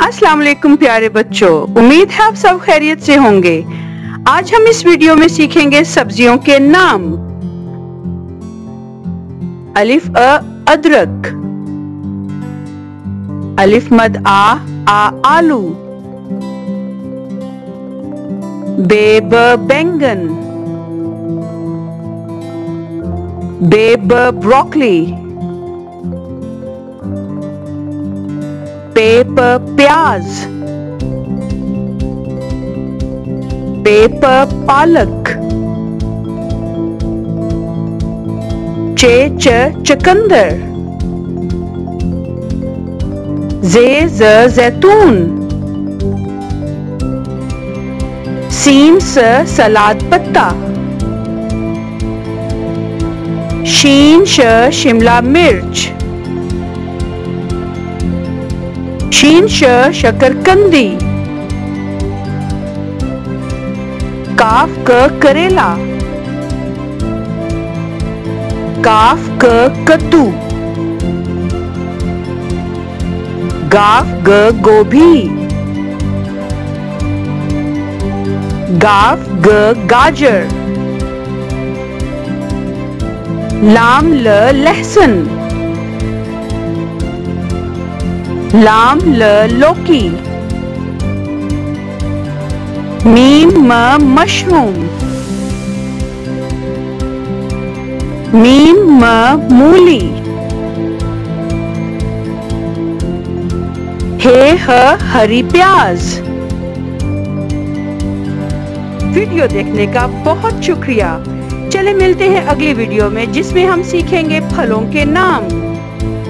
अस्सलाम वालेकुम प्यारे बच्चों, उम्मीद है आप सब खैरियत से होंगे। आज हम इस वीडियो में सीखेंगे सब्जियों के नाम। अलिफ अ अदरक, अलिफ मद आ आलू, बे ब बैंगन, बे ब ब्रोकली, पे प प्याज, पे प पालक, चे च चकंदर, जे ज जैतून, सीन स सलाद पत्ता, शीन श शिमला मिर्च, शीन श शकरकंदी, काफ क करेला, काफ क कद्दू, गाफ ग गोभी, गाफ ग गाजर, लाम ल लहसुन, लाम ल लौकी, मीम म मशरूम, मीम म मूली, हे ह हरी प्याज। वीडियो देखने का बहुत शुक्रिया। चले मिलते हैं अगली वीडियो में जिसमें हम सीखेंगे फलों के नाम।